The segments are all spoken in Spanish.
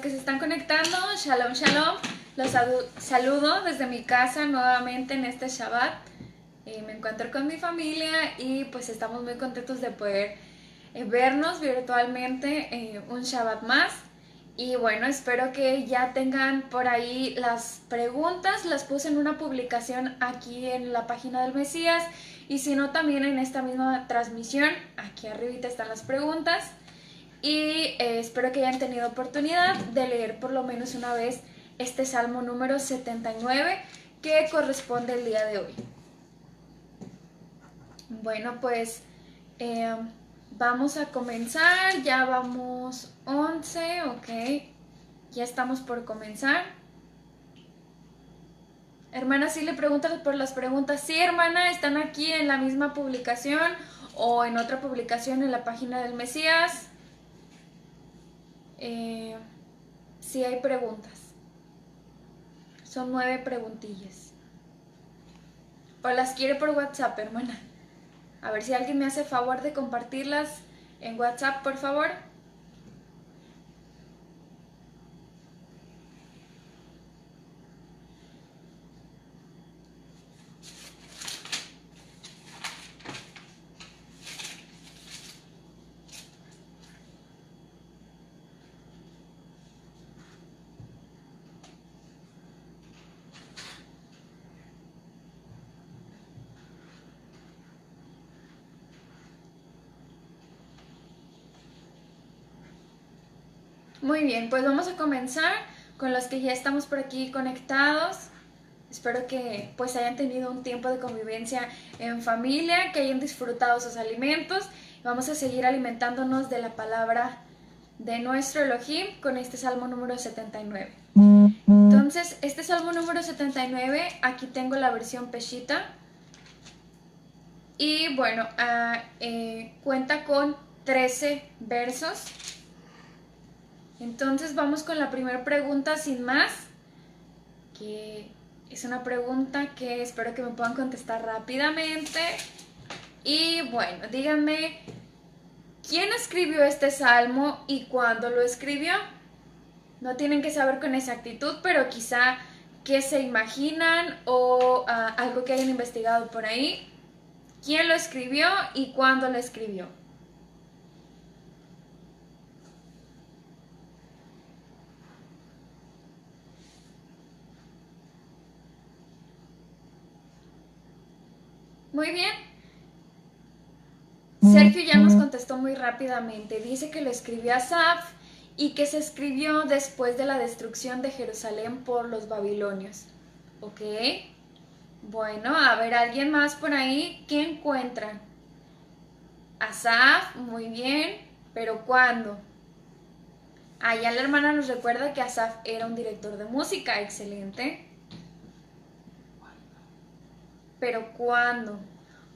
que se están conectando, Shalom, Shalom. Los saludo desde mi casa nuevamente en este Shabbat. Me encuentro con mi familia y pues estamos muy contentos de poder vernos virtualmente un Shabbat más. Y bueno, espero que ya tengan por ahí las preguntas. Las puse en una publicación aquí en la página del Mesías. Y si no, también en esta misma transmisión, aquí arribita están las preguntas. Y espero que hayan tenido oportunidad de leer por lo menos una vez este Salmo número 79 que corresponde el día de hoy. Bueno, pues vamos a comenzar, ya vamos 11, ok, ya estamos por comenzar. Hermana, sí le preguntan por las preguntas. Sí, hermana, están aquí en la misma publicación o en otra publicación en la página del Mesías. Sí hay preguntas. Son 9 preguntillas. O las quiere por WhatsApp, hermana. A ver si alguien me hace favor de compartirlas en WhatsApp, por favor. Muy bien, pues vamos a comenzar con los que ya estamos por aquí conectados. Espero que pues hayan tenido un tiempo de convivencia en familia, que hayan disfrutado sus alimentos. Vamos a seguir alimentándonos de la palabra de nuestro Elohim con este Salmo número 79. Entonces, este Salmo número 79, aquí tengo la versión Peshita. Y bueno, cuenta con 13 versos. Entonces vamos con la primera pregunta sin más, que es una pregunta que espero que me puedan contestar rápidamente. Y bueno, díganme, ¿quién escribió este salmo y cuándo lo escribió? No tienen que saber con exactitud, pero quizá qué se imaginan o algo que hayan investigado por ahí. ¿Quién lo escribió y cuándo lo escribió? Muy bien. Sergio ya nos contestó muy rápidamente. Dice que lo escribió Asaf y que se escribió después de la destrucción de Jerusalén por los babilonios. ¿Ok? Bueno, a ver, ¿alguien más por ahí? ¿Qué encuentran? Asaf, muy bien. ¿Pero cuándo? Ya la hermana nos recuerda que Asaf era un director de música. Excelente. ¿Pero cuándo?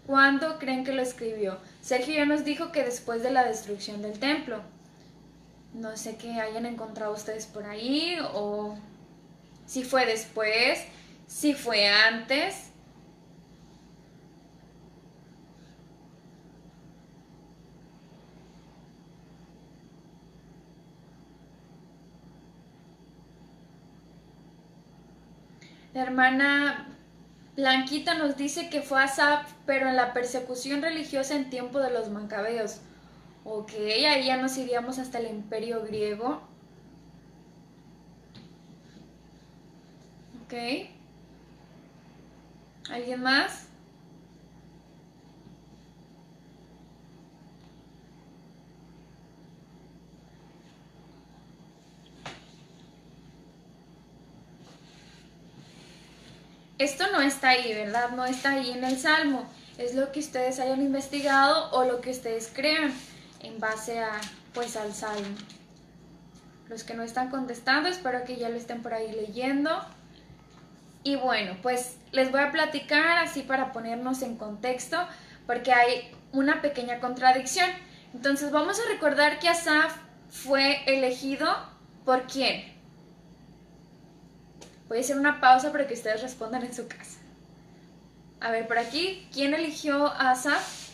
¿Cuándo creen que lo escribió? Sergio ya nos dijo que después de la destrucción del templo. No sé qué hayan encontrado ustedes por ahí, o si fue después, si fue antes. La hermana Blanquita nos dice que fue Asaf, pero en la persecución religiosa en tiempo de los Macabeos. Ok, ahí ya nos iríamos hasta el Imperio Griego. Ok. ¿Alguien más? Esto no está ahí, ¿verdad? No está ahí en el Salmo. Es lo que ustedes hayan investigado o lo que ustedes crean en base a, pues, al Salmo. Los que no están contestando, espero que ya lo estén por ahí leyendo. Y bueno, pues les voy a platicar así para ponernos en contexto, porque hay una pequeña contradicción. Entonces vamos a recordar que Asaf fue elegido ¿por quién? Voy a hacer una pausa para que ustedes respondan en su casa. A ver, por aquí, ¿quién eligió a Asaf?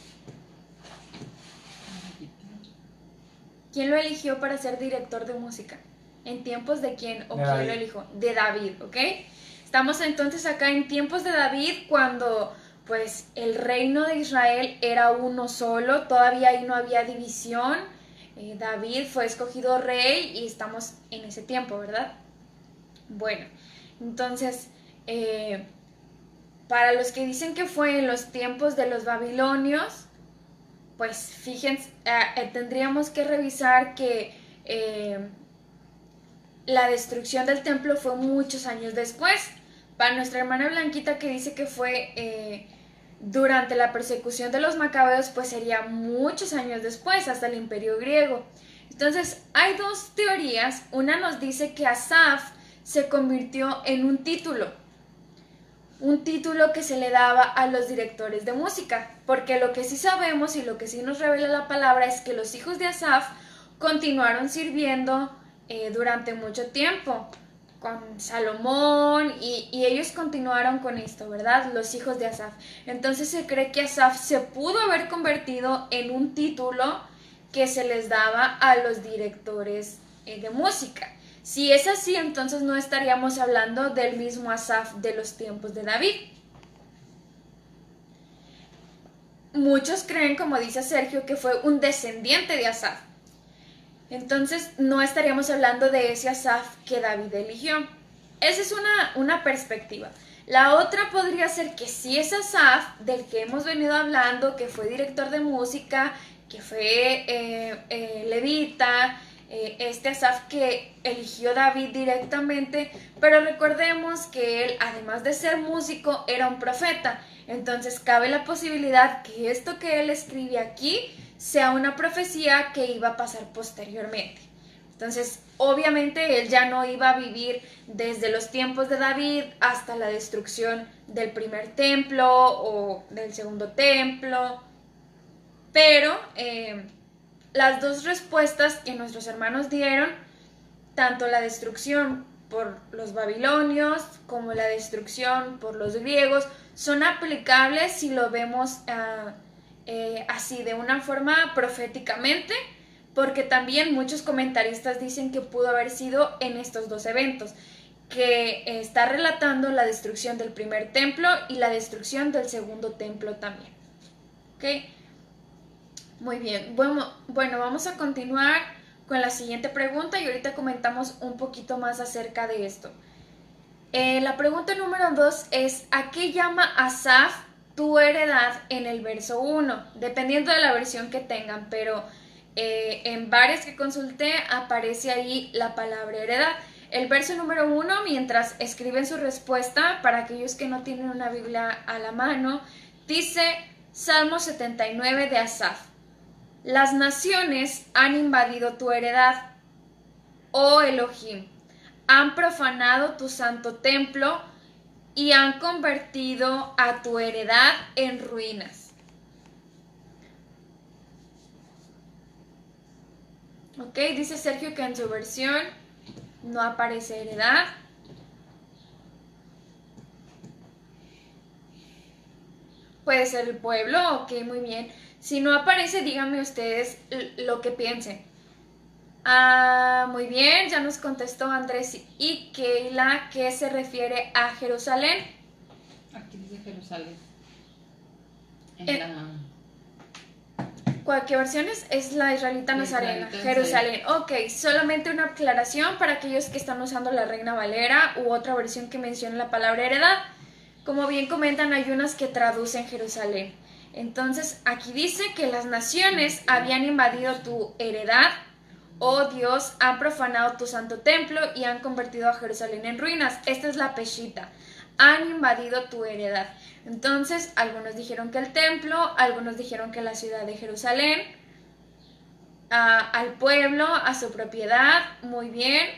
¿Quién lo eligió para ser director de música? ¿En tiempos de quién o De quién David. lo elijo? De David, ¿ok? Estamos entonces acá en tiempos de David cuando pues el reino de Israel era uno solo, todavía ahí no había división. David fue escogido rey y estamos en ese tiempo, ¿verdad? Bueno, entonces, para los que dicen que fue en los tiempos de los babilonios, pues fíjense, tendríamos que revisar que la destrucción del templo fue muchos años después. Para nuestra hermana Blanquita que dice que fue durante la persecución de los macabeos, pues sería muchos años después, hasta el imperio griego. Entonces, hay dos teorías. Una nos dice que Asaf se convirtió en un título que se le daba a los directores de música, porque lo que sí sabemos y lo que sí nos revela la palabra es que los hijos de Asaf continuaron sirviendo durante mucho tiempo con Salomón y ellos continuaron con esto, ¿verdad? Los hijos de Asaf. Entonces se cree que Asaf se pudo haber convertido en un título que se les daba a los directores de música. Si es así, entonces no estaríamos hablando del mismo Asaf de los tiempos de David. Muchos creen, como dice Sergio, que fue un descendiente de Asaf. Entonces no estaríamos hablando de ese Asaf que David eligió. Esa es una perspectiva. La otra podría ser que sí es Asaf, del que hemos venido hablando, que fue director de música, que fue levita, este Asaf que eligió David directamente, pero recordemos que él, además de ser músico, era un profeta. Entonces cabe la posibilidad que esto que él escribe aquí sea una profecía que iba a pasar posteriormente. Entonces, obviamente él ya no iba a vivir desde los tiempos de David hasta la destrucción del primer templo o del segundo templo, pero las dos respuestas que nuestros hermanos dieron, tanto la destrucción por los babilonios como la destrucción por los griegos, son aplicables si lo vemos así de una forma proféticamente, porque también muchos comentaristas dicen que pudo haber sido en estos dos eventos, que está relatando la destrucción del primer templo y la destrucción del segundo templo también. ¿Ok? Muy bien. Bueno, vamos a continuar con la siguiente pregunta y ahorita comentamos un poquito más acerca de esto. La pregunta número 2 es, ¿a qué llama Asaf tu heredad en el verso 1? Dependiendo de la versión que tengan, pero en varias que consulté aparece ahí la palabra heredad. El verso número 1, mientras escriben su respuesta, para aquellos que no tienen una Biblia a la mano, dice Salmo 79 de Asaf. Las naciones han invadido tu heredad, oh Elohim, han profanado tu santo templo y han convertido a tu heredad en ruinas. Ok, dice Sergio que en su versión no aparece heredad. Puede ser el pueblo, ok, muy bien. Si no aparece, díganme ustedes lo que piensen. Muy bien, ya nos contestó Andrés y Keila que se refiere a Jerusalén. Aquí dice Jerusalén. ¿Cuál versión es la israelita nazarena? Jerusalén. Ok, solamente una aclaración para aquellos que están usando la Reina Valera u otra versión que menciona la palabra heredad. Como bien comentan, hay unas que traducen Jerusalén. Entonces, aquí dice que las naciones habían invadido tu heredad. Oh Dios, han profanado tu santo templo y han convertido a Jerusalén en ruinas. Esta es la peshita. Han invadido tu heredad. Entonces, algunos dijeron que el templo, algunos dijeron que la ciudad de Jerusalén, al pueblo, a su propiedad, muy bien.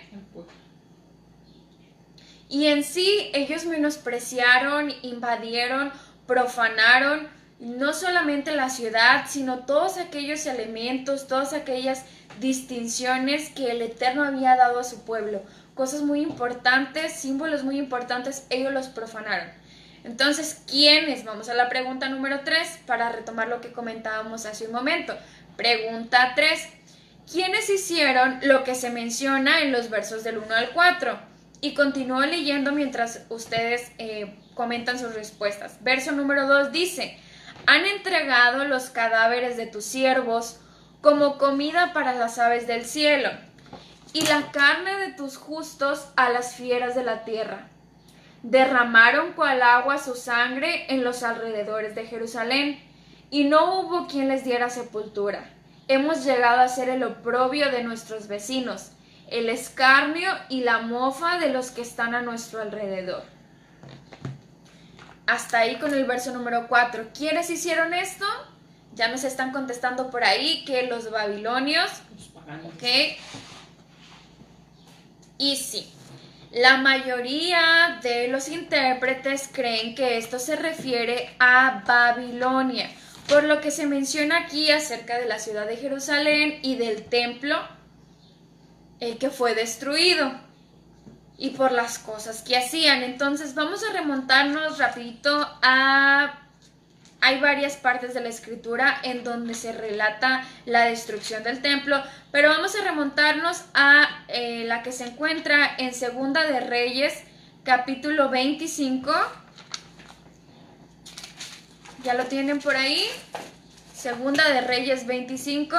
Y en sí, ellos menospreciaron, invadieron, profanaron no solamente la ciudad, sino todos aquellos elementos, todas aquellas distinciones que el Eterno había dado a su pueblo. Cosas muy importantes, símbolos muy importantes, ellos los profanaron. Entonces, ¿quiénes? Vamos a la pregunta número 3 para retomar lo que comentábamos hace un momento. Pregunta 3. ¿quiénes hicieron lo que se menciona en los versos del 1 al 4? Y continúo leyendo mientras ustedes comentan sus respuestas. Verso número 2 dice: han entregado los cadáveres de tus siervos como comida para las aves del cielo, y la carne de tus justos a las fieras de la tierra. Derramaron cual agua su sangre en los alrededores de Jerusalén, y no hubo quien les diera sepultura. Hemos llegado a ser el oprobio de nuestros vecinos, el escarnio y la mofa de los que están a nuestro alrededor. Hasta ahí con el verso número 4. ¿Quiénes hicieron esto? Ya nos están contestando por ahí que los babilonios. Los paganos. ¿Ok? Y sí, la mayoría de los intérpretes creen que esto se refiere a Babilonia, por lo que se menciona aquí acerca de la ciudad de Jerusalén y del templo que fue destruido y por las cosas que hacían. Entonces vamos a remontarnos rapidito a... Hay varias partes de la escritura en donde se relata la destrucción del templo, pero vamos a remontarnos a la que se encuentra en Segunda de Reyes, capítulo 25. ¿Ya lo tienen por ahí? Segunda de Reyes 25.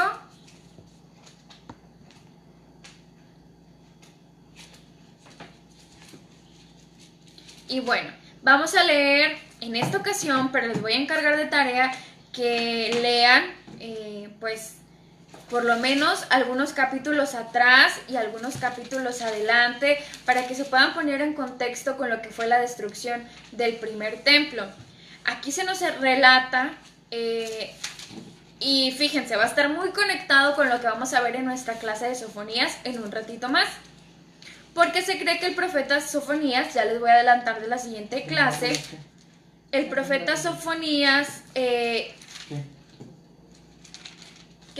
Y bueno, vamos a leer en esta ocasión, pero les voy a encargar de tarea que lean, pues, por lo menos algunos capítulos atrás y algunos capítulos adelante, para que se puedan poner en contexto con lo que fue la destrucción del primer templo. Aquí se nos relata, y fíjense, va a estar muy conectado con lo que vamos a ver en nuestra clase de Sofonías en un ratito más. Porque se cree que el profeta Sofonías, ya les voy a adelantar de la siguiente clase, el profeta Sofonías, ¿qué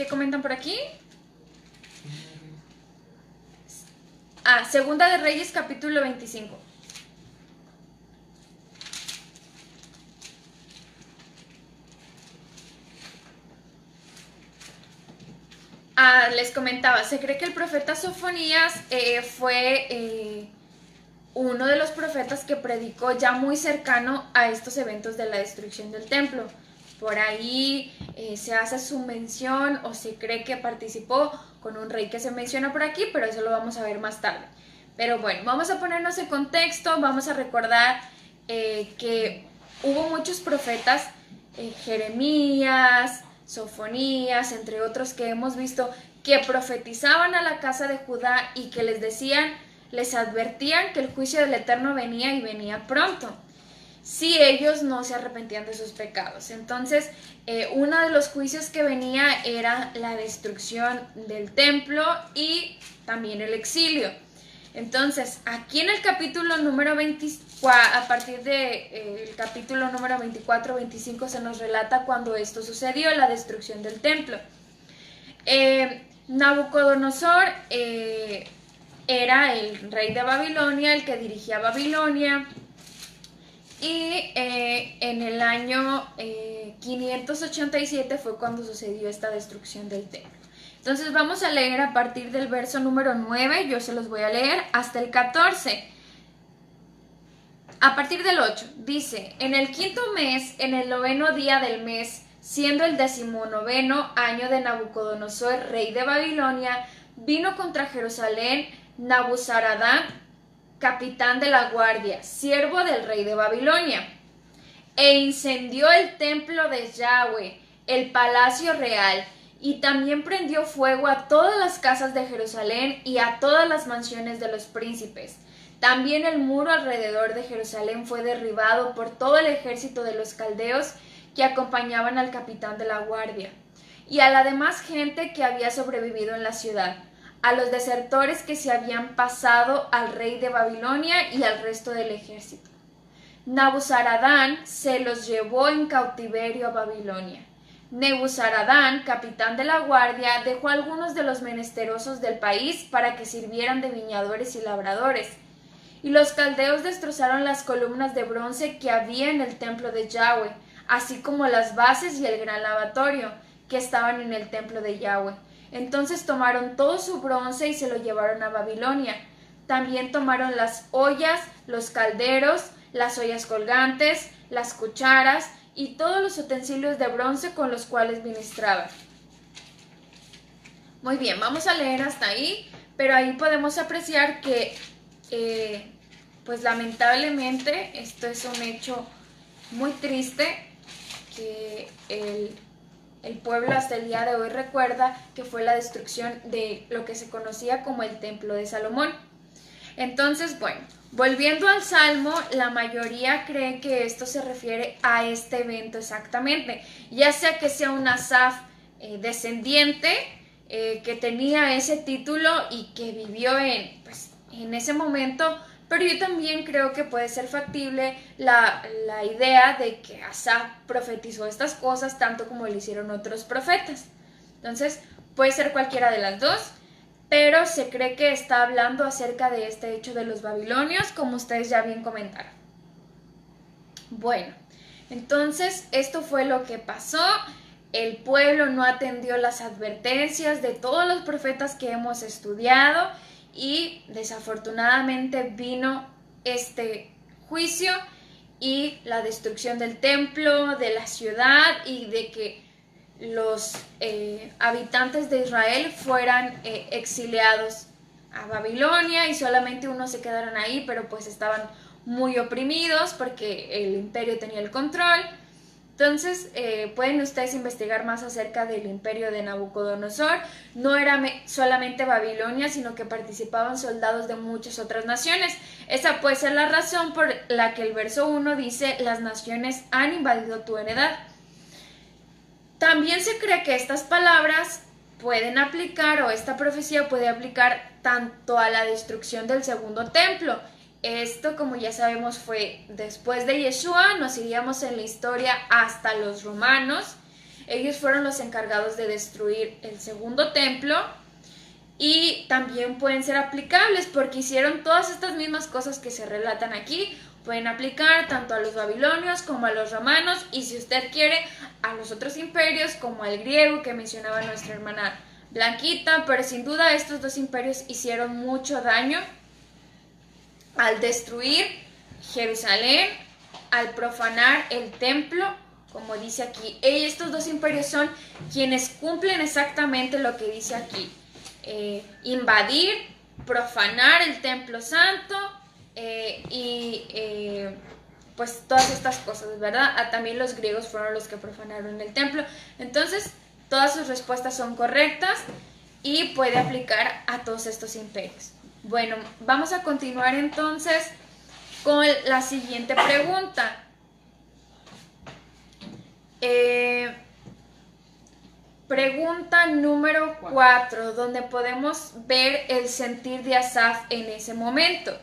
comentan por aquí? Segunda de Reyes, capítulo 25. Les comentaba, se cree que el profeta Sofonías fue uno de los profetas que predicó ya muy cercano a estos eventos de la destrucción del templo. Por ahí se hace su mención o se cree que participó con un rey que se menciona por aquí, pero eso lo vamos a ver más tarde. Pero bueno, vamos a ponernos en contexto, vamos a recordar que hubo muchos profetas, Jeremías, Sofonías, entre otros que hemos visto, que profetizaban a la casa de Judá y que les decían, les advertían que el juicio del Eterno venía y venía pronto, si ellos no se arrepentían de sus pecados. Entonces, uno de los juicios que venía era la destrucción del templo y también el exilio. Entonces, aquí en el capítulo número 24, a partir del capítulo número 24-25 se nos relata cuando esto sucedió, la destrucción del templo. Nabucodonosor era el rey de Babilonia, el que dirigía Babilonia, y en el año 587 fue cuando sucedió esta destrucción del templo. Entonces vamos a leer a partir del verso número 9, yo se los voy a leer hasta el 14. A partir del 8, dice: en el quinto mes, en el 9º día del mes, siendo el 19º año de Nabucodonosor, rey de Babilonia, vino contra Jerusalén Nabuzaradán, capitán de la guardia, siervo del rey de Babilonia, e incendió el templo de Yahweh, el palacio real, y también prendió fuego a todas las casas de Jerusalén y a todas las mansiones de los príncipes. También el muro alrededor de Jerusalén fue derribado por todo el ejército de los caldeos que acompañaban al capitán de la guardia, y a la demás gente que había sobrevivido en la ciudad, a los desertores que se habían pasado al rey de Babilonia y al resto del ejército. Nabuzaradán se los llevó en cautiverio a Babilonia. Nebuzaradán, capitán de la guardia, dejó a algunos de los menesterosos del país para que sirvieran de viñadores y labradores. Y los caldeos destrozaron las columnas de bronce que había en el templo de Yahweh, así como las bases y el gran lavatorio que estaban en el templo de Yahweh. Entonces tomaron todo su bronce y se lo llevaron a Babilonia. También tomaron las ollas, los calderos, las ollas colgantes, las cucharas y todos los utensilios de bronce con los cuales ministraban. Muy bien, vamos a leer hasta ahí, pero ahí podemos apreciar que, pues lamentablemente, esto es un hecho muy triste, que el pueblo hasta el día de hoy recuerda que fue la destrucción de lo que se conocía como el Templo de Salomón. Entonces, bueno, volviendo al Salmo, la mayoría cree que esto se refiere a este evento exactamente, ya sea que sea un Asaf descendiente que tenía ese título y que vivió en ese momento, pero yo también creo que puede ser factible la idea de que Asaf profetizó estas cosas tanto como lo hicieron otros profetas. Entonces, puede ser cualquiera de las dos, pero se cree que está hablando acerca de este hecho de los babilonios, como ustedes ya bien comentaron. Bueno, entonces esto fue lo que pasó. El pueblo no atendió las advertencias de todos los profetas que hemos estudiado y desafortunadamente vino este juicio y la destrucción del templo, de la ciudad y de que los habitantes de Israel fueran exiliados a Babilonia y solamente unos se quedaron ahí, pero pues estaban muy oprimidos porque el imperio tenía el control. Entonces, pueden ustedes investigar más acerca del imperio de Nabucodonosor. No era solamente Babilonia, sino que participaban soldados de muchas otras naciones. Esa puede ser la razón por la que el verso 1 dice: las naciones han invadido tu heredad. También se cree que estas palabras pueden aplicar, o esta profecía puede aplicar tanto a la destrucción del segundo templo. Esto, como ya sabemos, fue después de Yeshua. Nos iríamos en la historia hasta los romanos. Ellos fueron los encargados de destruir el segundo templo. Y también pueden ser aplicables porque hicieron todas estas mismas cosas que se relatan aquí. Pueden aplicar tanto a los babilonios como a los romanos, y si usted quiere, a los otros imperios como al griego que mencionaba nuestra hermana Blanquita. Pero sin duda estos dos imperios hicieron mucho daño al destruir Jerusalén, al profanar el templo, como dice aquí. Estos dos imperios son quienes cumplen exactamente lo que dice aquí: invadir, profanar el templo santo pues todas estas cosas, ¿verdad? También los griegos fueron los que profanaron el templo. Entonces, todas sus respuestas son correctas y puede aplicar a todos estos imperios. Bueno, vamos a continuar entonces con la siguiente pregunta. Pregunta número 4, donde podemos ver el sentir de Asaf en ese momento.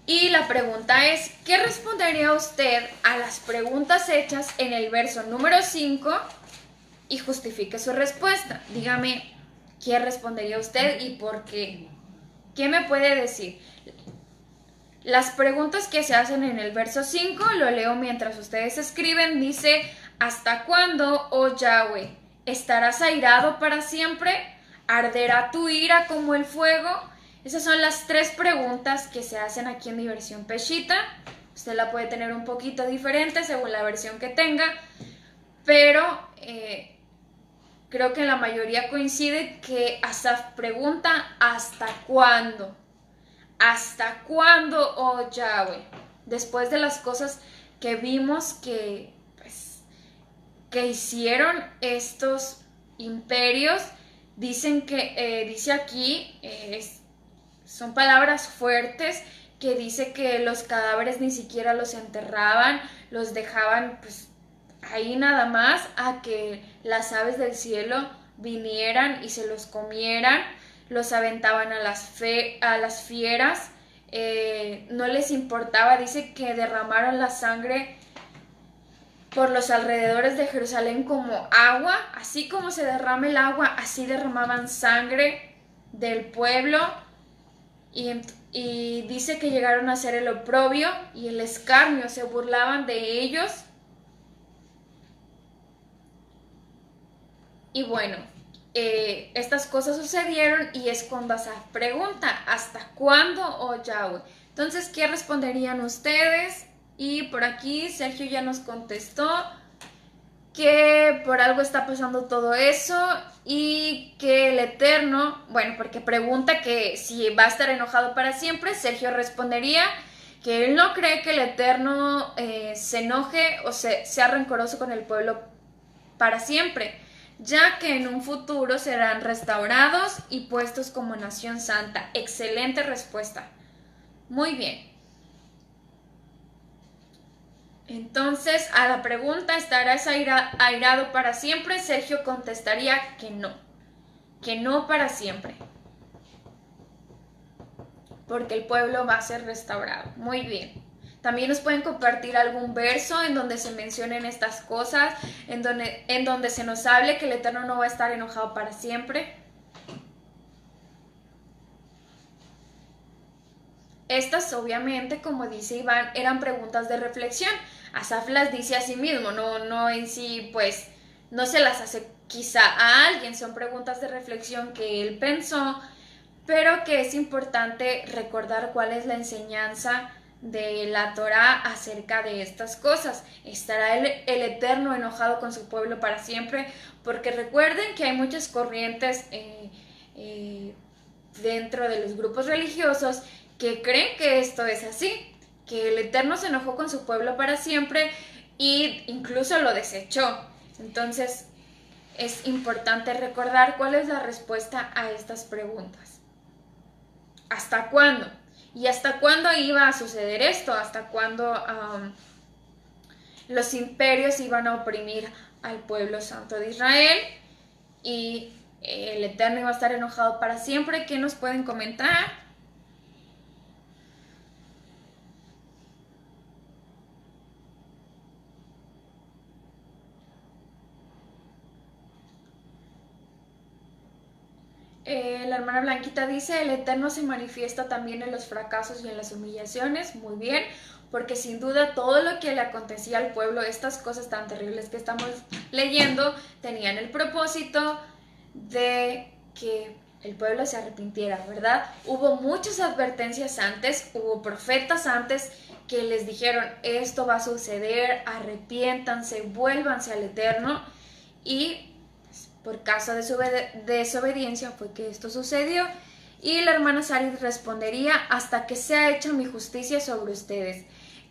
Y la pregunta es: ¿qué respondería usted a las preguntas hechas en el verso número 5? Y justifique su respuesta. Dígame qué respondería usted y por qué. ¿Qué me puede decir? Las preguntas que se hacen en el verso 5, lo leo mientras ustedes escriben, dice: ¿hasta cuándo, oh Yahweh? ¿Estarás airado para siempre? ¿Arderá tu ira como el fuego? Esas son las tres preguntas que se hacen aquí en mi versión Peshita. Usted la puede tener un poquito diferente según la versión que tenga, pero creo que la mayoría coincide que Asaf pregunta: ¿hasta cuándo? ¿Hasta cuándo, oh Yahweh? Después de las cosas que vimos que hicieron estos imperios, dicen que, dice aquí, son palabras fuertes, que dice que los cadáveres ni siquiera los enterraban, los dejaban pues ahí nada más a que las aves del cielo vinieran y se los comieran. Los aventaban a las fieras, no les importaba. Dice que derramaron la sangre por los alrededores de Jerusalén como agua. Así como se derrama el agua, así derramaban sangre del pueblo. Y dice que llegaron a hacer el oprobio y el escarnio, se burlaban de ellos. Y bueno, estas cosas sucedieron y es cuando se pregunta, ¿hasta cuándo, oh Yahweh? Entonces, ¿qué responderían ustedes? Y por aquí Sergio ya nos contestó que por algo está pasando todo eso y que el Eterno, bueno, porque pregunta que si va a estar enojado para siempre, Sergio respondería que él no cree que el Eterno se enoje o sea rencoroso con el pueblo para siempre, ya que en un futuro serán restaurados y puestos como nación santa. Excelente respuesta. Muy bien. Entonces, a la pregunta, ¿estarás airado para siempre? Sergio contestaría que no para siempre, porque el pueblo va a ser restaurado. Muy bien. También nos pueden compartir algún verso en donde se mencionen estas cosas, en donde se nos hable que el Eterno no va a estar enojado para siempre. Estas, obviamente, como dice Iván, eran preguntas de reflexión. Asaf las dice a sí mismo, no en sí, pues, no se las hace quizá a alguien, son preguntas de reflexión que él pensó, pero que es importante recordar cuál es la enseñanza de la Torá acerca de estas cosas. ¿Estará el Eterno enojado con su pueblo para siempre? Porque recuerden que hay muchas corrientes dentro de los grupos religiosos que creen que esto es así, que el Eterno se enojó con su pueblo para siempre e incluso lo desechó. Entonces es importante recordar cuál es la respuesta a estas preguntas. ¿Hasta cuándo? ¿Y hasta cuándo iba a suceder esto? ¿Hasta cuándo los imperios iban a oprimir al pueblo santo de Israel? Y el Eterno iba a estar enojado para siempre. ¿Qué nos pueden comentar? La hermana Blanquita dice, el Eterno se manifiesta también en los fracasos y en las humillaciones. Muy bien, porque sin duda todo lo que le acontecía al pueblo, estas cosas tan terribles que estamos leyendo, tenían el propósito de que el pueblo se arrepintiera, ¿verdad? Hubo muchas advertencias antes, hubo profetas antes que les dijeron, esto va a suceder, arrepiéntanse, vuélvanse al Eterno, y por causa de su desobediencia fue que esto sucedió. Y la hermana Sarid respondería, hasta que sea hecha mi justicia sobre ustedes.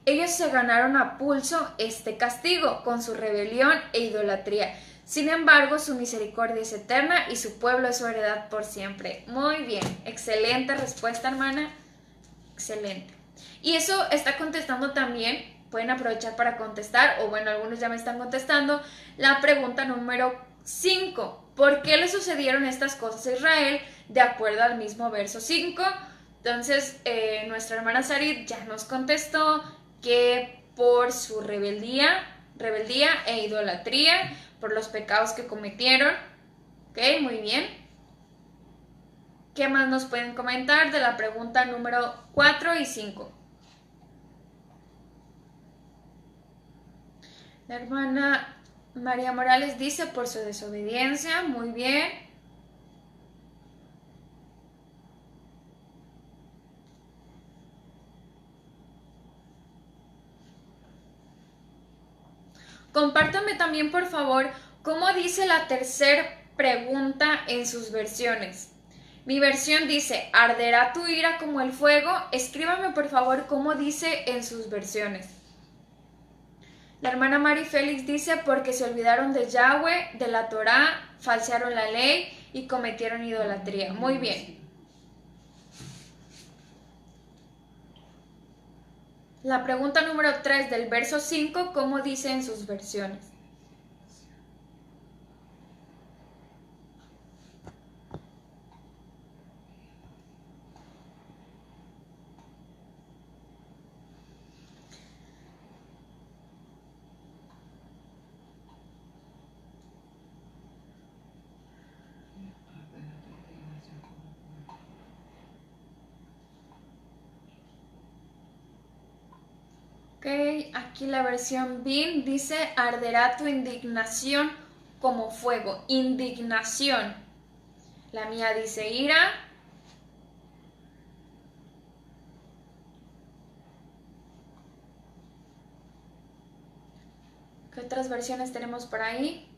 Ellos se ganaron a pulso este castigo con su rebelión e idolatría. Sin embargo, su misericordia es eterna y su pueblo es su heredad por siempre. Muy bien, excelente respuesta, hermana. Excelente. Y eso está contestando también, pueden aprovechar para contestar, o bueno, algunos ya me están contestando, la pregunta número 5. ¿Por qué le sucedieron estas cosas a Israel? De acuerdo al mismo verso 5. Entonces, nuestra hermana Sarit ya nos contestó que por su rebeldía e idolatría, por los pecados que cometieron. Ok, muy bien. ¿Qué más nos pueden comentar de la pregunta número 4 y 5? La hermana María Morales dice por su desobediencia. Muy bien. Compártanme también, por favor, cómo dice la tercera pregunta en sus versiones. Mi versión dice, ¿arderá tu ira como el fuego? Escríbame, por favor, cómo dice en sus versiones. La hermana Mari Félix dice, porque se olvidaron de Yahweh, de la Torá, falsearon la ley y cometieron idolatría. Muy bien. La pregunta número 3 del verso 5, ¿cómo dice en sus versiones? Ok, aquí la versión BIM dice, arderá tu indignación como fuego. Indignación. La mía dice ira. ¿Qué otras versiones tenemos por ahí?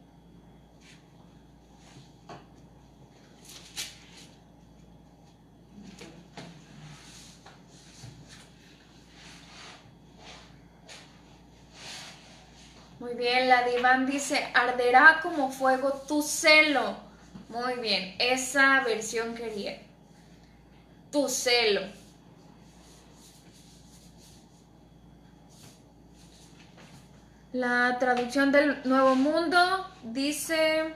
Muy bien, la de Iván dice, arderá como fuego tu celo. Muy bien, esa versión quería. Tu celo. La traducción del Nuevo Mundo dice,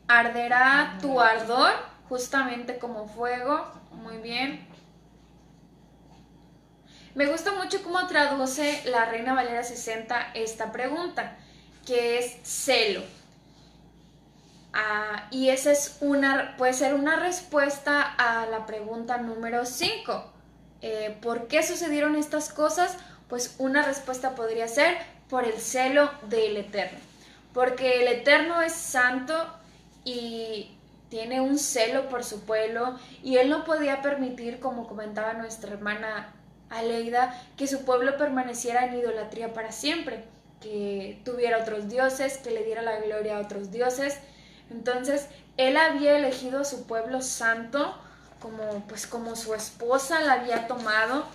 arderá tu ardor, justamente como fuego. Muy bien. Me gusta mucho cómo traduce la Reina Valera 60 esta pregunta, que es celo. Y esa es puede ser una respuesta a la pregunta número 5. ¿Por qué sucedieron estas cosas? Pues una respuesta podría ser por el celo del Eterno. Porque el Eterno es santo y tiene un celo por su pueblo y Él no podía permitir, como comentaba nuestra hermana Aleida, que su pueblo permaneciera en idolatría para siempre, que tuviera otros dioses, que le diera la gloria a otros dioses. Entonces, Él había elegido a su pueblo santo como su esposa la había tomado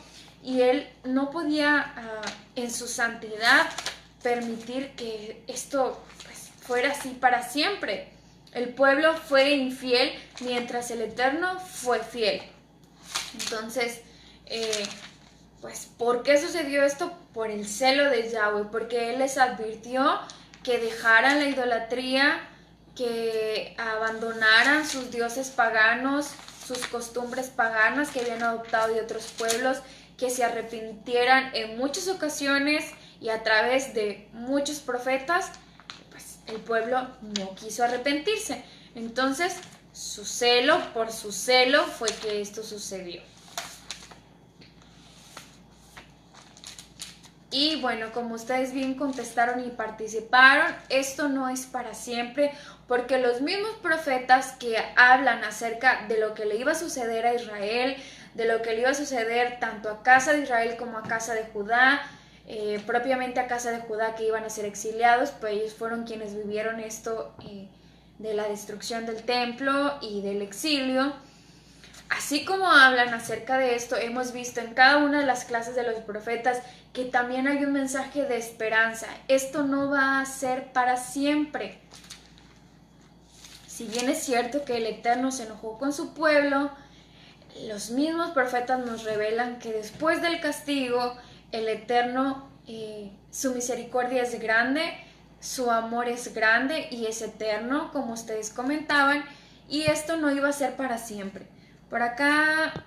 y Él no podía en su santidad permitir que esto pues, fuera así para siempre. El pueblo fue infiel mientras el Eterno fue fiel. Entonces, pues, ¿por qué sucedió esto? Por el celo de Yahweh, porque Él les advirtió que dejaran la idolatría, que abandonaran sus dioses paganos, sus costumbres paganas que habían adoptado de otros pueblos, que se arrepintieran en muchas ocasiones y a través de muchos profetas, pues el pueblo no quiso arrepentirse. Entonces, por su celo fue que esto sucedió. Y bueno, como ustedes bien contestaron y participaron, esto no es para siempre, porque los mismos profetas que hablan acerca de lo que le iba a suceder a Israel, de lo que le iba a suceder tanto a casa de Israel como a casa de Judá, propiamente a casa de Judá que iban a ser exiliados, pues ellos fueron quienes vivieron esto de la destrucción del templo y del exilio. Así como hablan acerca de esto, hemos visto en cada una de las clases de los profetas que también hay un mensaje de esperanza. Esto no va a ser para siempre. Si bien es cierto que el Eterno se enojó con su pueblo, los mismos profetas nos revelan que después del castigo, el Eterno, su misericordia es grande, su amor es grande y es eterno, como ustedes comentaban, y esto no iba a ser para siempre. Por acá,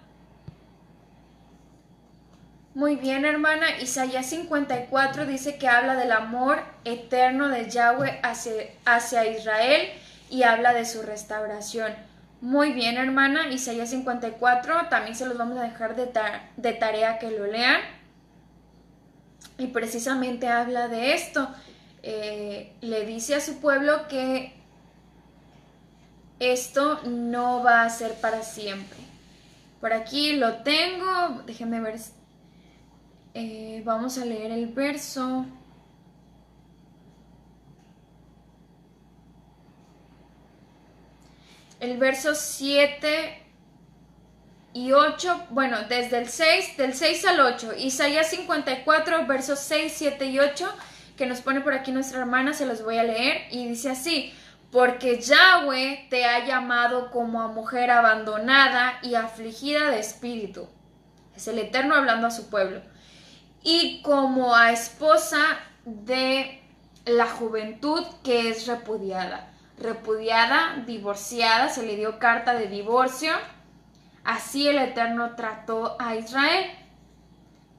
muy bien hermana, Isaías 54 dice que habla del amor eterno de Yahweh hacia Israel y habla de su restauración. Muy bien hermana, Isaías 54, también se los vamos a dejar de tarea que lo lean. Y precisamente habla de esto. Le dice a su pueblo que esto no va a ser para siempre. Por aquí lo tengo, déjenme ver. Vamos a leer el verso. El verso 7 y 8, bueno, desde del 6 al 8, Isaías 54, versos 6, 7 y 8, que nos pone por aquí nuestra hermana, se los voy a leer, y dice así: porque Yahweh te ha llamado como a mujer abandonada y afligida de espíritu. Es el Eterno hablando a su pueblo. Y como a esposa de la juventud que es repudiada. Repudiada, divorciada, se le dio carta de divorcio. Así el Eterno trató a Israel.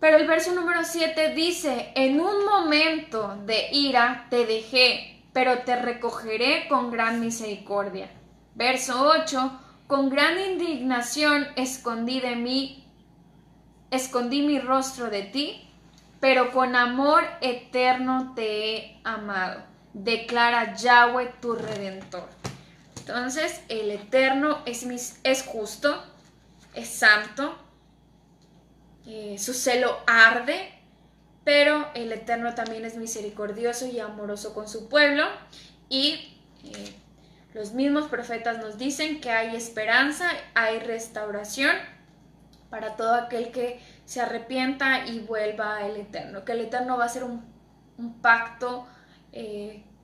Pero el verso número 7 dice: en un momento de ira te dejé, pero te recogeré con gran misericordia. Verso 8: con gran indignación escondí mi rostro de ti, pero con amor eterno te he amado. declara Yahweh tu Redentor. Entonces, el Eterno es justo, es santo, su celo arde, pero el Eterno también es misericordioso y amoroso con su pueblo, y los mismos profetas nos dicen que hay esperanza, hay restauración para todo aquel que se arrepienta y vuelva al Eterno, que el Eterno va a hacer un pacto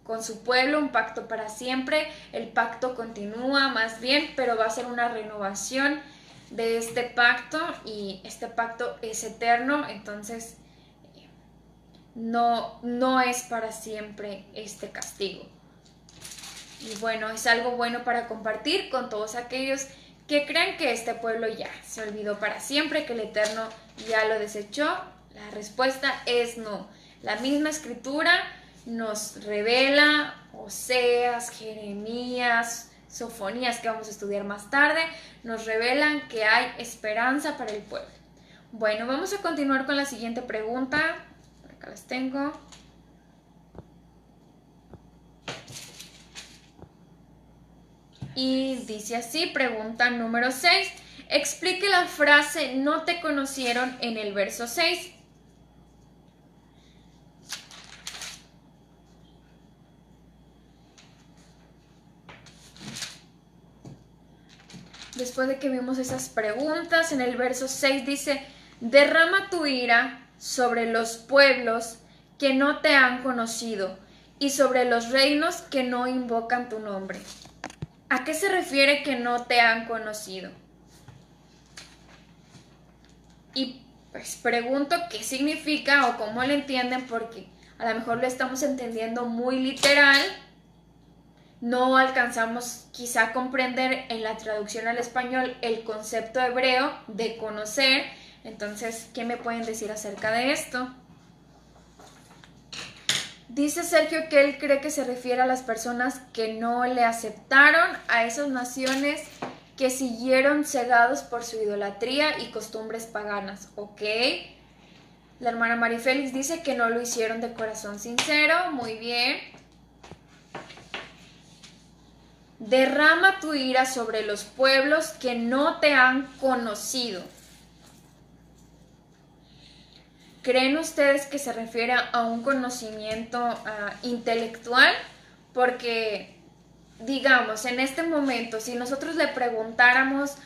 con su pueblo, un pacto para siempre. El pacto continúa más bien, pero va a ser una renovación de este pacto, y este pacto es eterno. Entonces no es para siempre este castigo. Y bueno, es algo bueno para compartir con todos aquellos que creen que este pueblo ya se olvidó para siempre, que el Eterno ya lo desechó. La respuesta es no. La misma escritura nos revela, Oseas, Jeremías, Sofonías, que vamos a estudiar más tarde, nos revelan que hay esperanza para el pueblo. Bueno, vamos a continuar con la siguiente pregunta. Acá las tengo. Y dice así, pregunta número 6. Explique la frase "no te conocieron" en el verso 6. Después de que vimos esas preguntas, en el verso 6 dice: derrama tu ira sobre los pueblos que no te han conocido y sobre los reinos que no invocan tu nombre. ¿A qué se refiere que no te han conocido? Y pues pregunto qué significa o cómo lo entienden, porque a lo mejor lo estamos entendiendo muy literal. No alcanzamos quizá a comprender en la traducción al español el concepto hebreo de conocer. Entonces, ¿qué me pueden decir acerca de esto? Dice Sergio que él cree que se refiere a las personas que no le aceptaron, a esas naciones que siguieron cegados por su idolatría y costumbres paganas. Ok. La hermana Marifélix dice que no lo hicieron de corazón sincero. Muy bien. Derrama tu ira sobre los pueblos que no te han conocido. ¿Creen ustedes que se refiere a un conocimiento intelectual? Porque, digamos, en este momento, si nosotros le preguntáramos,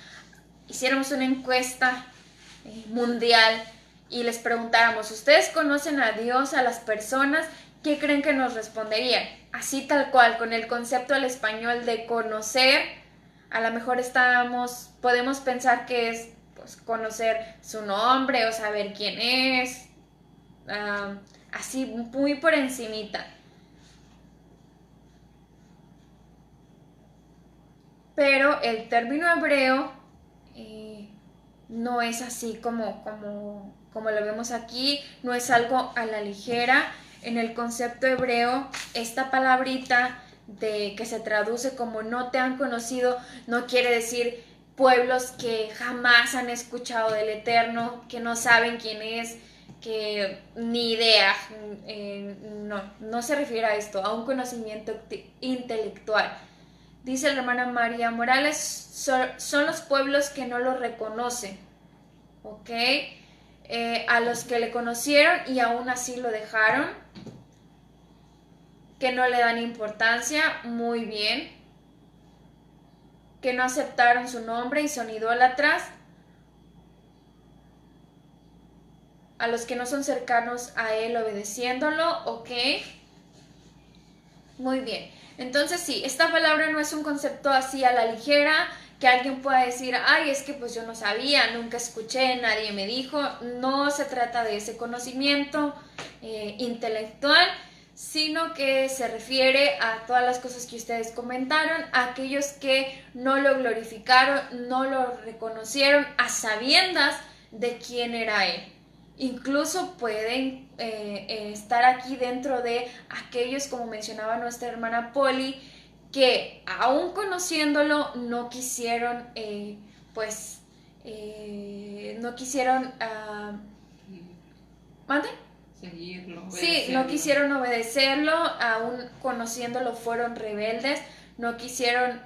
hiciéramos una encuesta mundial y les preguntáramos, ¿ustedes conocen a Dios, a las personas? ¿Qué creen que nos responderían? Así tal cual, con el concepto al español de conocer, a lo mejor podemos pensar que es pues, conocer su nombre o saber quién es, así muy por encimita. Pero el término hebreo no es así como lo vemos aquí, no es algo a la ligera. En el concepto hebreo, esta palabrita que se traduce como no te han conocido, no quiere decir pueblos que jamás han escuchado del Eterno, que no saben quién es, que ni idea. No se refiere a esto, a un conocimiento intelectual. Dice la hermana María Morales, son los pueblos que no lo reconocen, ¿ok? A los que le conocieron y aún así lo dejaron, que no le dan importancia, muy bien, que no aceptaron su nombre y son idólatras, a los que no son cercanos a él obedeciéndolo, ¿ok? Muy bien. Entonces sí, esta palabra no es un concepto así a la ligera, que alguien pueda decir, ay, es que pues yo no sabía, nunca escuché, nadie me dijo. No se trata de ese conocimiento intelectual, sino que se refiere a todas las cosas que ustedes comentaron, a aquellos que no lo glorificaron, no lo reconocieron a sabiendas de quién era él. Incluso pueden estar aquí dentro de aquellos, como mencionaba nuestra hermana Poli, que aún conociéndolo no quisieron, no quisieron... ¿Mande? seguirlo. Sí, no quisieron obedecerlo, aún conociéndolo fueron rebeldes, no quisieron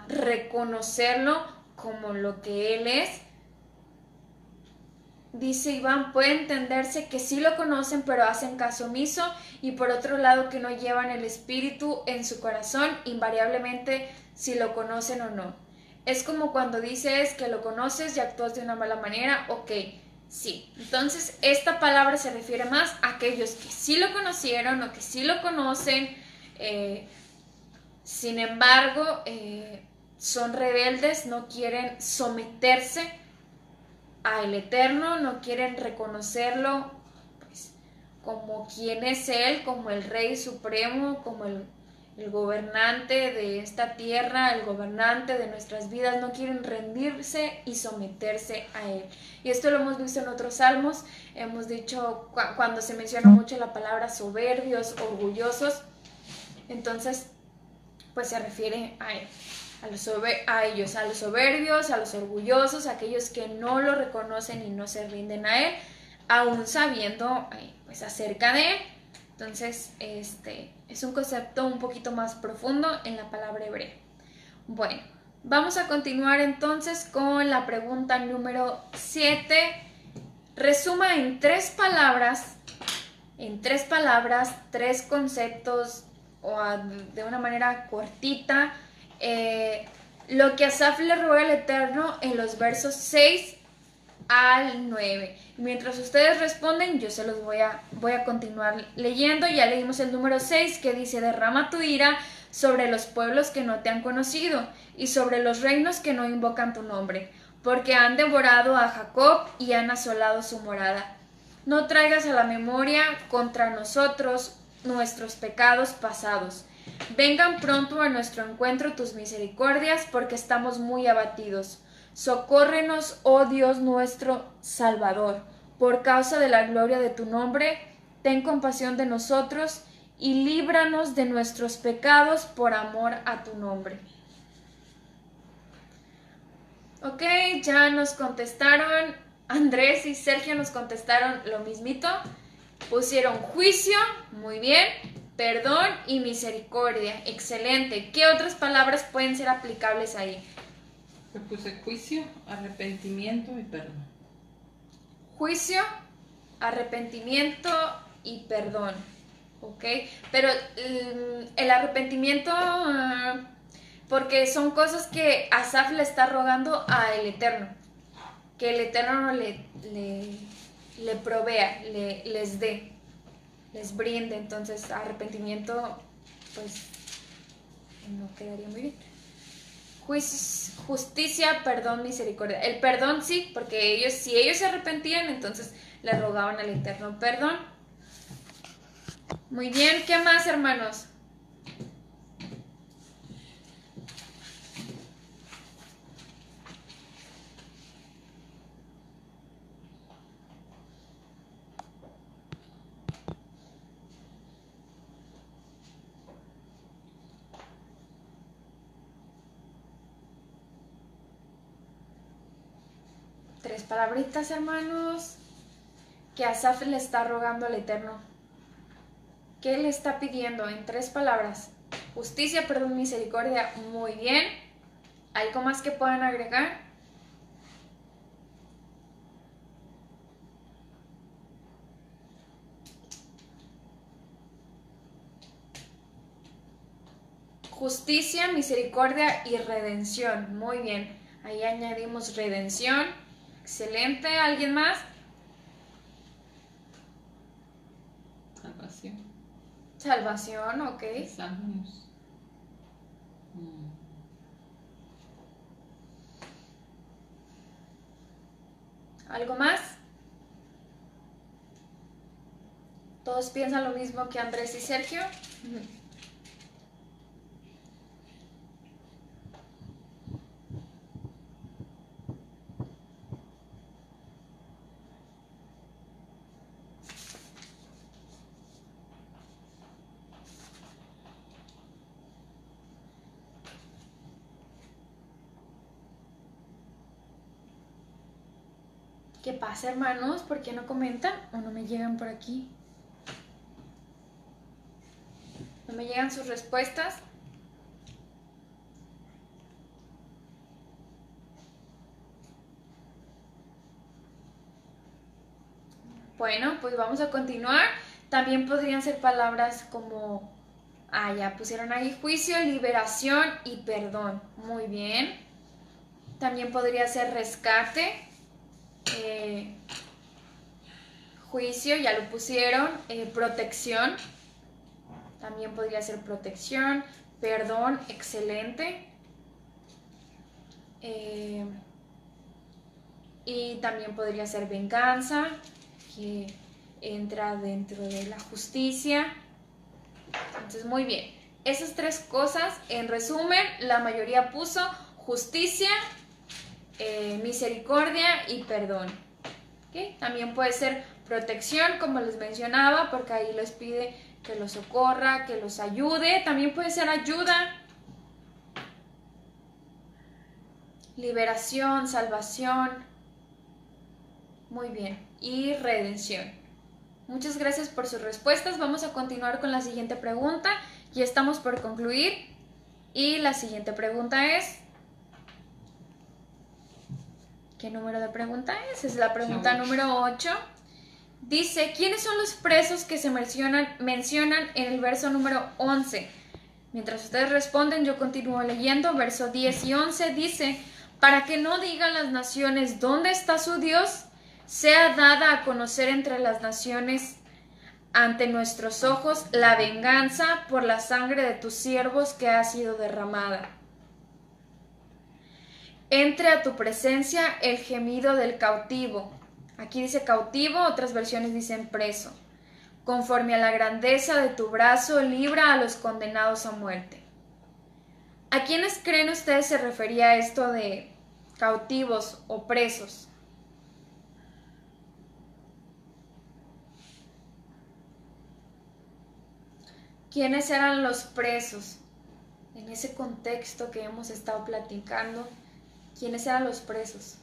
reconocerlo como lo que él es. Dice Iván, puede entenderse que sí lo conocen pero hacen caso omiso, y por otro lado que no llevan el espíritu en su corazón, invariablemente si lo conocen o no. Es como cuando dices que lo conoces y actúas de una mala manera, ok, sí. Entonces esta palabra se refiere más a aquellos que sí lo conocieron o que sí lo conocen, sin embargo, son rebeldes, no quieren someterse al Eterno, no quieren reconocerlo pues, como quien es Él, como el Rey Supremo, como el gobernante de esta tierra, el gobernante de nuestras vidas, no quieren rendirse y someterse a Él. Y esto lo hemos visto en otros salmos, hemos dicho cuando se menciona mucho la palabra soberbios, orgullosos, entonces pues se refiere a Él. A ellos, a los soberbios, a los orgullosos, a aquellos que no lo reconocen y no se rinden a Él, aún sabiendo pues acerca de Él. Entonces, es un concepto un poquito más profundo en la palabra hebrea. Bueno, vamos a continuar entonces con la pregunta número 7. Resuma en tres palabras, tres conceptos, o de una manera cortita, lo que Asaf le ruega al Eterno en los versos 6 al 9. Mientras ustedes responden, yo se los voy a continuar leyendo. Ya leímos el número 6 que dice: derrama tu ira sobre los pueblos que no te han conocido y sobre los reinos que no invocan tu nombre, porque han devorado a Jacob y han asolado su morada. No traigas a la memoria contra nosotros nuestros pecados pasados. Vengan pronto a nuestro encuentro tus misericordias, porque estamos muy abatidos. Socórrenos, oh Dios nuestro Salvador, por causa de la gloria de tu nombre, ten compasión de nosotros y líbranos de nuestros pecados por amor a tu nombre. Ok, ya nos contestaron, Andrés y Sergio nos contestaron lo mismito. Pusieron juicio, muy bien, perdón y misericordia, excelente. ¿Qué otras palabras pueden ser aplicables ahí? Yo puse juicio, arrepentimiento y perdón. Juicio, arrepentimiento y perdón, ¿ok? Pero el arrepentimiento, porque son cosas que Asaf le está rogando al Eterno, que el Eterno le provea, les dé, les brinde. Entonces arrepentimiento pues no quedaría muy bien. Justicia, perdón, misericordia. El perdón sí, porque si ellos se arrepentían, entonces le rogaban al Eterno perdón. Muy bien, ¿qué más, hermanos? Tres palabritas, hermanos, que Asaf le está rogando al Eterno. ¿Qué le está pidiendo en tres palabras? Justicia, perdón, misericordia. Muy bien. ¿Algo más que puedan agregar? Justicia, misericordia y redención. Muy bien. Ahí añadimos redención. Excelente. ¿Alguien más? Salvación. Salvación, ok. Sálvanos. ¿Algo más? ¿Todos piensan lo mismo que Andrés y Sergio? ¿Qué pasa, hermanos? ¿Por qué no comentan o no me llegan por aquí? No me llegan sus respuestas. Bueno, pues vamos a continuar. También podrían ser palabras como, ya pusieron ahí juicio, liberación y perdón. Muy bien. También podría ser rescate, juicio, ya lo pusieron, protección. También podría ser protección, perdón, excelente. Y también podría ser venganza, que entra dentro de la justicia. Entonces, muy bien. Esas tres cosas, en resumen, la mayoría puso justicia, misericordia y perdón. ¿Okay? También puede ser protección, como les mencionaba, porque ahí les pide que los socorra, que los ayude. También puede ser ayuda. Liberación, salvación. Muy bien. Y redención. Muchas gracias por sus respuestas. Vamos a continuar con la siguiente pregunta. Ya estamos por concluir. Y la siguiente pregunta es... ¿Qué número de pregunta es? Es la pregunta número 8. Dice, ¿quiénes son los presos que se mencionan en el verso número 11? Mientras ustedes responden, yo continúo leyendo. Verso 10 y 11 dice, para que no digan las naciones dónde está su Dios, sea dada a conocer entre las naciones ante nuestros ojos la venganza por la sangre de tus siervos que ha sido derramada. Entre a tu presencia el gemido del cautivo. Aquí dice cautivo, otras versiones dicen preso. Conforme a la grandeza de tu brazo, libra a los condenados a muerte. ¿A quiénes creen ustedes se refería esto de cautivos o presos? ¿Quiénes eran los presos? En ese contexto que hemos estado platicando, ¿quiénes eran los presos?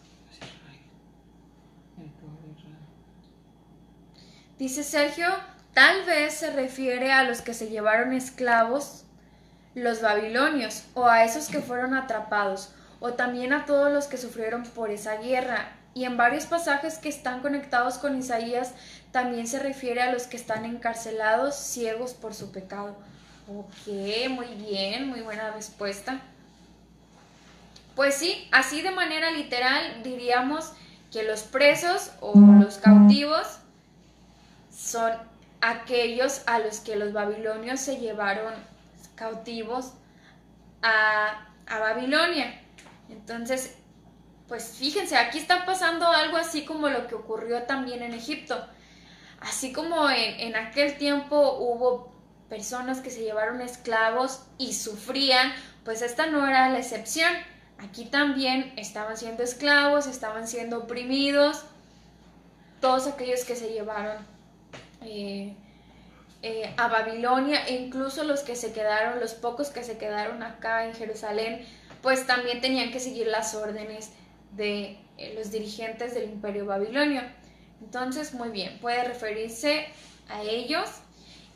Dice Sergio, tal vez se refiere a los que se llevaron esclavos, los babilonios, o a esos que fueron atrapados, o también a todos los que sufrieron por esa guerra. Y en varios pasajes que están conectados con Isaías, también se refiere a los que están encarcelados, ciegos por su pecado. Ok, muy bien, muy buena respuesta. Pues sí, así de manera literal diríamos que los presos o los cautivos son aquellos a los que los babilonios se llevaron cautivos a Babilonia. Entonces, pues fíjense, aquí está pasando algo así como lo que ocurrió también en Egipto. Así como en aquel tiempo hubo personas que se llevaron esclavos y sufrían, pues esta no era la excepción. Aquí también estaban siendo esclavos, estaban siendo oprimidos, todos aquellos que se llevaron a Babilonia, e incluso los que se quedaron, los pocos que se quedaron acá en Jerusalén, pues también tenían que seguir las órdenes de los dirigentes del imperio babilonio. Entonces, muy bien, puede referirse a ellos.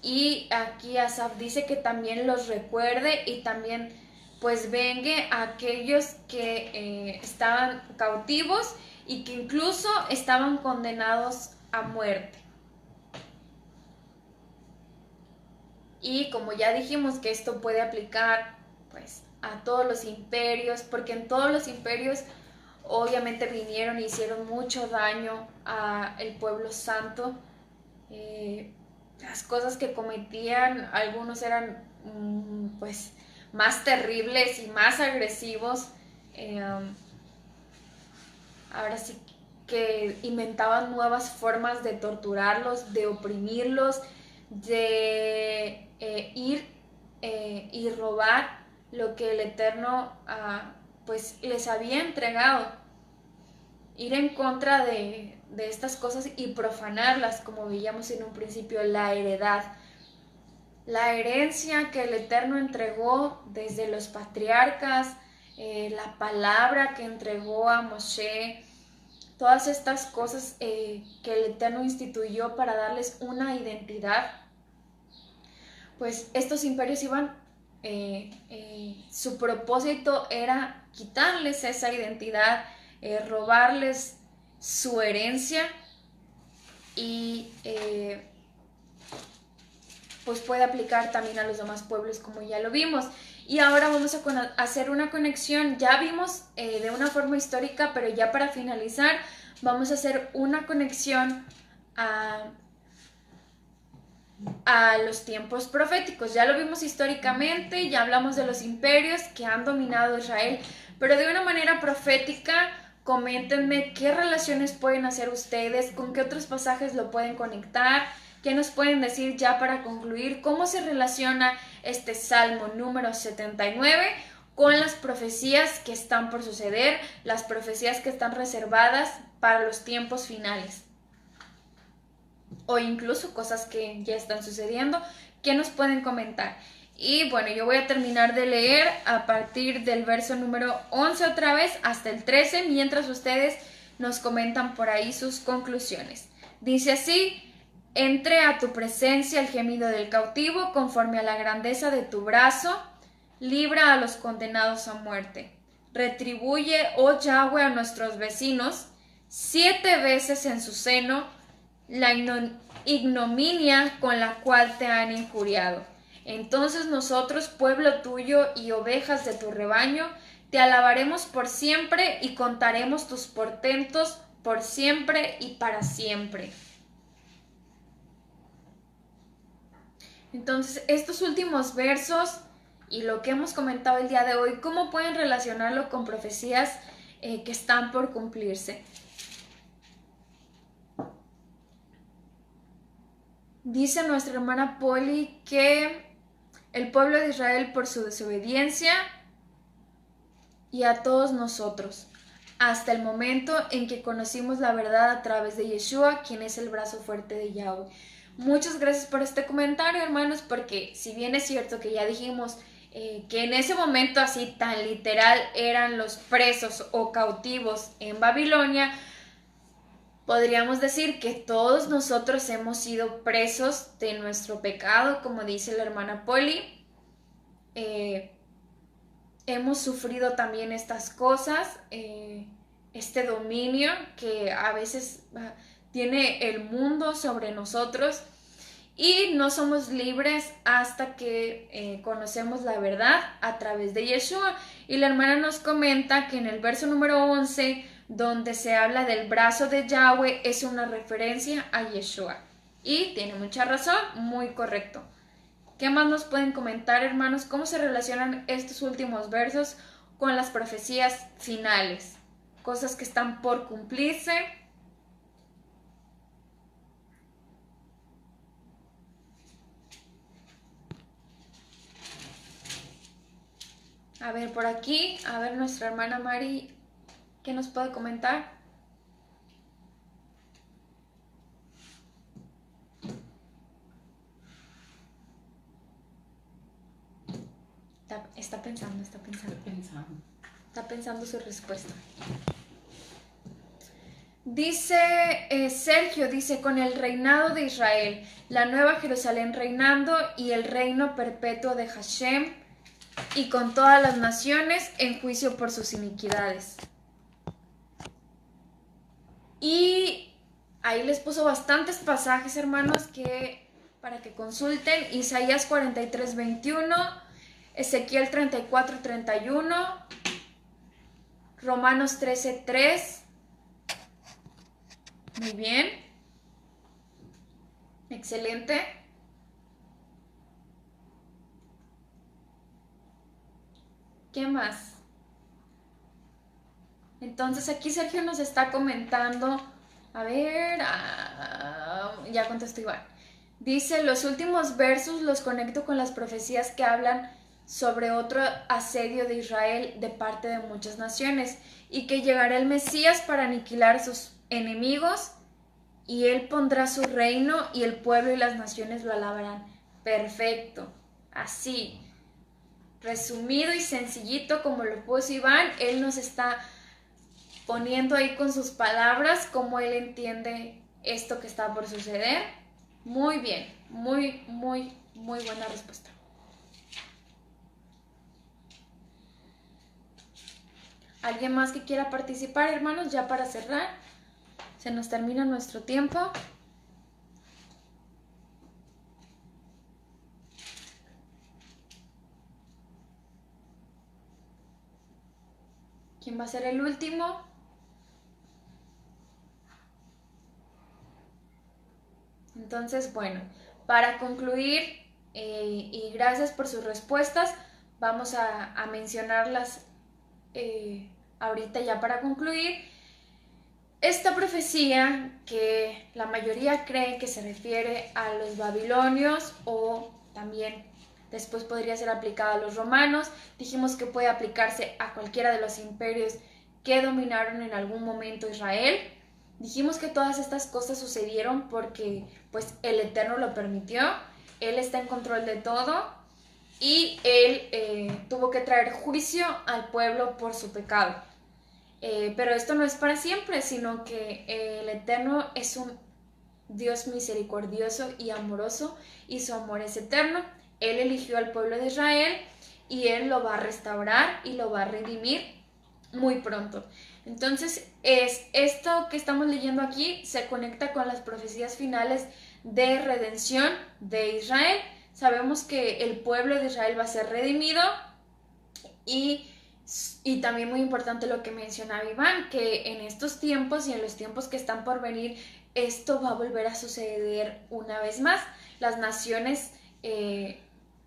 Y aquí Asaf dice que también los recuerde y también pues vengue a aquellos que estaban cautivos y que incluso estaban condenados a muerte. Y como ya dijimos que esto puede aplicar pues a todos los imperios, porque en todos los imperios obviamente vinieron e hicieron mucho daño al pueblo santo. Las cosas que cometían, algunos eran pues más terribles y más agresivos. Ahora sí que inventaban nuevas formas de torturarlos, de oprimirlos, de ir y robar lo que el Eterno pues les había entregado. Ir en contra de estas cosas y profanarlas, como veíamos en un principio, la heredad. La herencia que el Eterno entregó desde los patriarcas, la palabra que entregó a Moshe, todas estas cosas que el Eterno instituyó para darles una identidad, pues estos imperios iban, su propósito era quitarles esa identidad, robarles su herencia y pues puede aplicar también a los demás pueblos como ya lo vimos. Y ahora vamos a hacer una conexión, ya vimos de una forma histórica, pero ya para finalizar vamos a hacer una conexión a los tiempos proféticos. Ya lo vimos históricamente, ya hablamos de los imperios que han dominado Israel, pero de una manera profética. Coméntenme qué relaciones pueden hacer ustedes, con qué otros pasajes lo pueden conectar, qué nos pueden decir ya para concluir, cómo se relaciona este Salmo número 79 con las profecías que están por suceder, las profecías que están reservadas para los tiempos finales, o incluso cosas que ya están sucediendo, ¿qué nos pueden comentar? Y bueno, yo voy a terminar de leer a partir del verso número 11 otra vez hasta el 13, mientras ustedes nos comentan por ahí sus conclusiones. Dice así: entre a tu presencia el gemido del cautivo, conforme a la grandeza de tu brazo, libra a los condenados a muerte. Retribuye, oh Yahweh, a nuestros vecinos 7 veces en su seno la ignominia con la cual te han injuriado. Entonces nosotros, pueblo tuyo y ovejas de tu rebaño, te alabaremos por siempre y contaremos tus portentos por siempre y para siempre. Entonces, estos últimos versos y lo que hemos comentado el día de hoy, ¿cómo pueden relacionarlo con profecías que están por cumplirse? Dice nuestra hermana Polly que el pueblo de Israel, por su desobediencia, y a todos nosotros, hasta el momento en que conocimos la verdad a través de Yeshua, quien es el brazo fuerte de Yahweh. Muchas gracias por este comentario, hermanos, porque si bien es cierto que ya dijimos que en ese momento así tan literal eran los presos o cautivos en Babilonia, podríamos decir que todos nosotros hemos sido presos de nuestro pecado, como dice la hermana Polly. Hemos sufrido también estas cosas, este dominio que a veces tiene el mundo sobre nosotros, y no somos libres hasta que conocemos la verdad a través de Yeshua. Y la hermana nos comenta que en el verso número 11, donde se habla del brazo de Yahweh, es una referencia a Yeshua. Y tiene mucha razón, muy correcto. ¿Qué más nos pueden comentar, hermanos? ¿Cómo se relacionan estos últimos versos con las profecías finales? Cosas que están por cumplirse. A ver, por aquí, a ver nuestra hermana Mari, ¿qué nos puede comentar? Está pensando. Está pensando su respuesta. Dice Sergio, dice, con el reinado de Israel, la nueva Jerusalén reinando y el reino perpetuo de Hashem, y con todas las naciones en juicio por sus iniquidades. Y ahí les puso bastantes pasajes, hermanos, para que consulten. Isaías 43:21, Ezequiel 34:31, Romanos 13:3. Muy bien. Excelente. ¿Qué más? Entonces aquí Sergio nos está comentando, a ver, ya contestó Iván. Dice, los últimos versos los conecto con las profecías que hablan sobre otro asedio de Israel de parte de muchas naciones, y que llegará el Mesías para aniquilar a sus enemigos, y él pondrá su reino y el pueblo y las naciones lo alabarán. Perfecto. Así, resumido y sencillito como lo puso Iván, él nos está poniendo ahí con sus palabras cómo él entiende esto que está por suceder. Muy bien, muy muy buena respuesta. ¿Alguien más que quiera participar, hermanos? Ya para cerrar, se nos termina nuestro tiempo. ¿Quién va a ser el último? Entonces, bueno, para concluir, y gracias por sus respuestas, vamos a mencionarlas ahorita ya para concluir. Esta profecía, que la mayoría cree que se refiere a los babilonios o también después podría ser aplicada a los romanos, dijimos que puede aplicarse a cualquiera de los imperios que dominaron en algún momento Israel. Dijimos que todas estas cosas sucedieron porque pues el Eterno lo permitió, Él está en control de todo y Él tuvo que traer juicio al pueblo por su pecado. Pero esto no es para siempre, sino que el Eterno es un Dios misericordioso y amoroso y su amor es eterno. Él eligió al pueblo de Israel y Él lo va a restaurar y lo va a redimir muy pronto. Entonces, esto que estamos leyendo aquí se conecta con las profecías finales de redención de Israel. Sabemos que el pueblo de Israel va a ser redimido y también muy importante lo que mencionaba Iván, que en estos tiempos y en los tiempos que están por venir, esto va a volver a suceder una vez más. Las naciones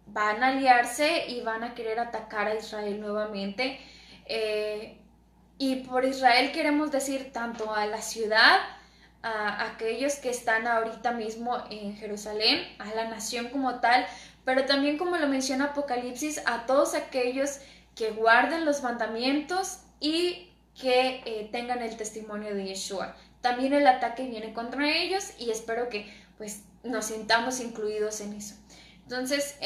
van a aliarse y van a querer atacar a Israel nuevamente. Y por Israel queremos decir tanto a la ciudad, a aquellos que están ahorita mismo en Jerusalén, a la nación como tal, pero también, como lo menciona Apocalipsis, a todos aquellos que guarden los mandamientos y que tengan el testimonio de Yeshua. También el ataque viene contra ellos y espero que pues nos sintamos incluidos en eso. Entonces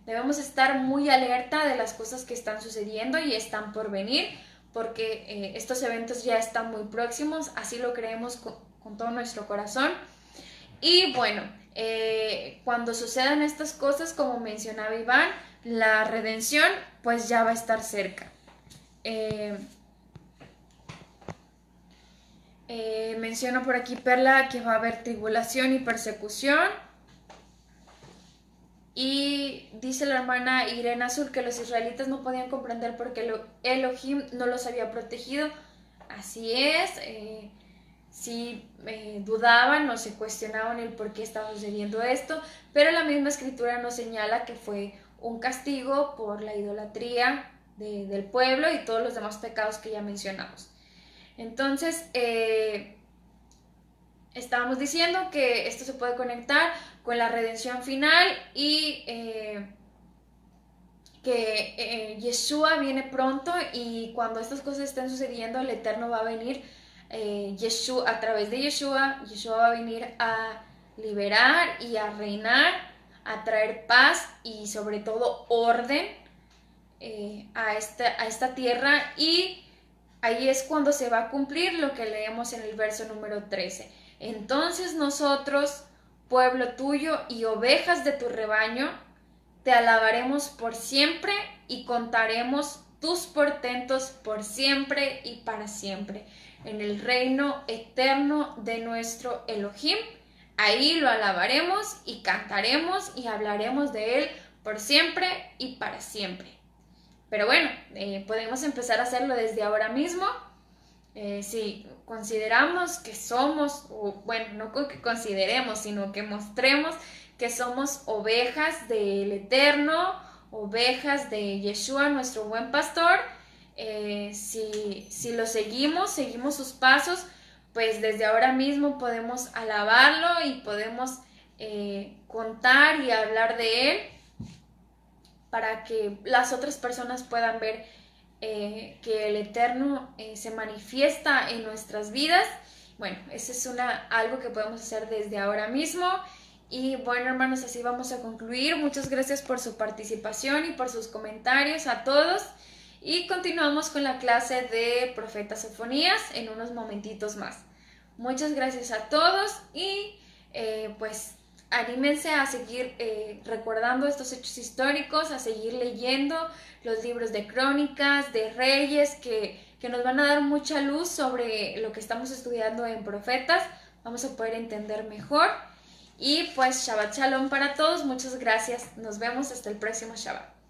debemos estar muy alerta de las cosas que están sucediendo y están por venir, porque estos eventos ya están muy próximos, así lo creemos con todo nuestro corazón. Y bueno, cuando sucedan estas cosas, como mencionaba Iván, la redención pues ya va a estar cerca. Menciono por aquí, Perla, que va a haber tribulación y persecución. Y dice la hermana Irene Azul que los israelitas no podían comprender porque Elohim no los había protegido. Así es, sí dudaban o se cuestionaban el por qué estaba sucediendo esto, pero la misma escritura nos señala que fue un castigo por la idolatría del pueblo y todos los demás pecados que ya mencionamos. Entonces, estábamos diciendo que esto se puede conectar con la redención final y que Yeshua viene pronto, y cuando estas cosas estén sucediendo, el Eterno va a venir. Yeshua, a través de Yeshua va a venir a liberar y a reinar, a traer paz y sobre todo orden a esta tierra, y ahí es cuando se va a cumplir lo que leemos en el verso número 13. Entonces nosotros, pueblo tuyo y ovejas de tu rebaño, te alabaremos por siempre y contaremos tus portentos por siempre y para siempre, en el reino eterno de nuestro Elohim. Ahí lo alabaremos y cantaremos y hablaremos de él por siempre y para siempre. Pero bueno, podemos empezar a hacerlo desde ahora mismo. Si consideramos que somos, o bueno, no que consideremos, sino que mostremos que somos ovejas del Eterno, ovejas de Yeshua, nuestro buen pastor. Si lo seguimos sus pasos, pues desde ahora mismo podemos alabarlo y podemos contar y hablar de él para que las otras personas puedan ver que el Eterno se manifiesta en nuestras vidas. Bueno, eso es algo que podemos hacer desde ahora mismo. Y bueno, hermanos, así vamos a concluir. Muchas gracias por su participación y por sus comentarios a todos. Y continuamos con la clase de Profeta Sofonías en unos momentitos más. Muchas gracias a todos y pues anímense a seguir recordando estos hechos históricos, a seguir leyendo los libros de crónicas, de reyes, que nos van a dar mucha luz sobre lo que estamos estudiando en Profetas. Vamos a poder entender mejor. Y pues Shabbat Shalom para todos, muchas gracias. Nos vemos hasta el próximo Shabbat.